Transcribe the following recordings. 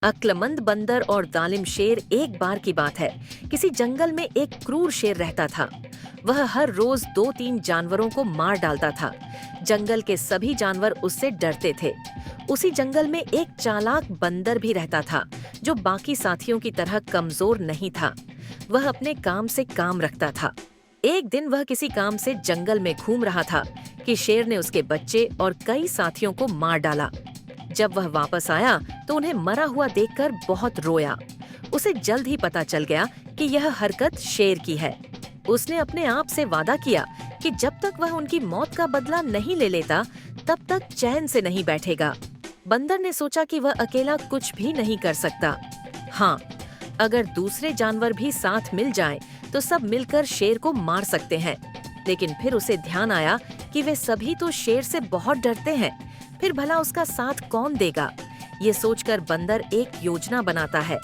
अक्लमंद बंदर और जालिम शेर। एक बार की बात है, किसी जंगल में एक क्रूर शेर रहता था। वह हर रोज 2-3 जानवरों को मार डालता था। जंगल के सभी जानवर उससे डरते थे। उसी जंगल में एक चालाक बंदर भी रहता था, जो बाकी साथियों की तरह कमजोर नहीं था। वह अपने काम से काम रखता था। एक दिन वह किसी काम से जंगल में घूम रहा था कि शेर ने उसके बच्चे और कई साथियों को मार डाला। जब वह वापस आया तो उन्हें मरा हुआ देखकर बहुत रोया। उसे जल्द ही पता चल गया कि यह हरकत शेर की है। उसने अपने आप से वादा किया कि जब तक वह उनकी मौत का बदला नहीं ले लेता, तब तक चैन से नहीं बैठेगा। बंदर ने सोचा कि वह अकेला कुछ भी नहीं कर सकता। हाँ, अगर दूसरे जानवर भी साथ मिल जाएं, तो सब मिलकर शेर को मार सकते हैं। लेकिन फिर उसे ध्यान आया कि वे सभी तो शेर से बहुत डरते हैं, फिर भला उसका साथ कौन देगा। ये सोचकर बंदर एक योजना बनाता है।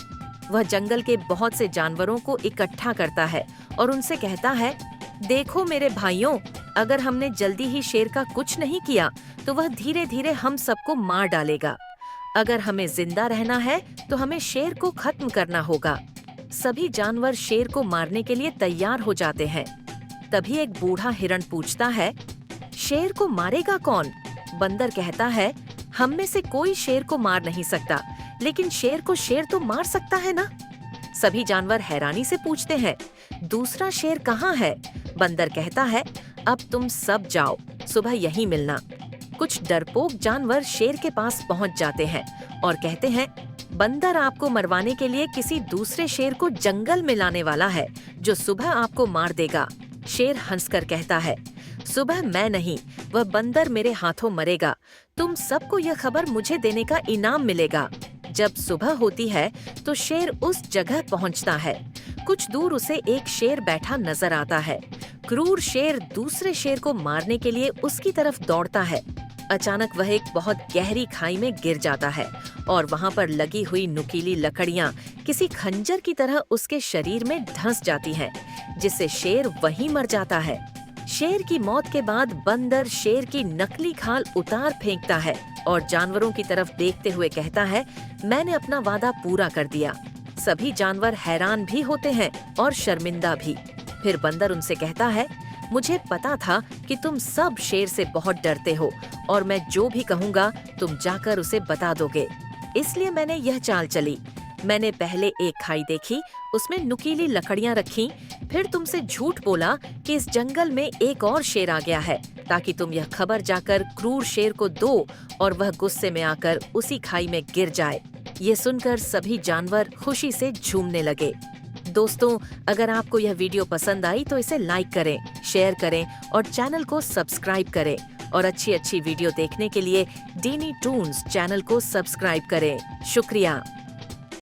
वह जंगल के बहुत से जानवरों को इकट्ठा करता है और उनसे कहता है, देखो मेरे भाइयों, अगर हमने जल्दी ही शेर का कुछ नहीं किया तो वह धीरे धीरे हम सबको मार डालेगा। अगर हमें जिंदा रहना है तो हमें शेर को खत्म करना होगा। सभी जानवर शेर को मारने के लिए तैयार हो जाते हैं। तभी एक बूढ़ा हिरण पूछता है, शेर को मारेगा कौन? बंदर कहता है, हम में से कोई शेर को मार नहीं सकता, लेकिन शेर को शेर तो मार सकता है ना? सभी जानवर हैरानी से पूछते हैं, दूसरा शेर कहाँ है? बंदर कहता है, अब तुम सब जाओ, सुबह यहीं मिलना। कुछ डरपोक जानवर शेर के पास पहुंच जाते हैं और कहते हैं, बंदर आपको मरवाने के लिए किसी दूसरे शेर को जंगल में लाने वाला है, जो सुबह आपको मार देगा। शेर हंसकर कहता है, सुबह मैं नहीं, वह बंदर मेरे हाथों मरेगा। तुम सबको यह खबर मुझे देने का इनाम मिलेगा। जब सुबह होती है तो शेर उस जगह पहुंचता है। कुछ दूर उसे एक शेर बैठा नजर आता है। क्रूर शेर दूसरे शेर को मारने के लिए उसकी तरफ दौड़ता है। अचानक वह एक बहुत गहरी खाई में गिर जाता है और वहां पर लगी हुई नुकीली लकड़ियां किसी खंजर की तरह उसके शरीर में धंस जाती हैं, जिससे शेर वहीं मर जाता है। शेर की मौत के बाद बंदर शेर की नकली खाल उतार फेंकता है और जानवरों की तरफ देखते हुए कहता है, मैंने अपना वादा पूरा कर दिया। सभी जानवर हैरान भी होते हैं और शर्मिंदा भी। फिर बंदर उनसे कहता है, मुझे पता था कि तुम सब शेर से बहुत डरते हो और मैं जो भी कहूँगा तुम जाकर उसे बता दोगे, इसलिए मैंने यह चाल चली। मैंने पहले एक खाई देखी, उसमें नुकीली लकड़ियां रखी, फिर तुमसे झूठ बोला कि इस जंगल में एक और शेर आ गया है, ताकि तुम यह खबर जाकर क्रूर शेर को दो और वह गुस्से में आकर उसी खाई में गिर जाए। ये सुनकर सभी जानवर खुशी से झूमने लगे। दोस्तों, अगर आपको यह वीडियो पसंद आई तो इसे लाइक करें, शेयर करें और चैनल को सब्सक्राइब करें। और अच्छी वीडियो देखने के लिए डीनी टून्स चैनल को सब्सक्राइब करें। शुक्रिया।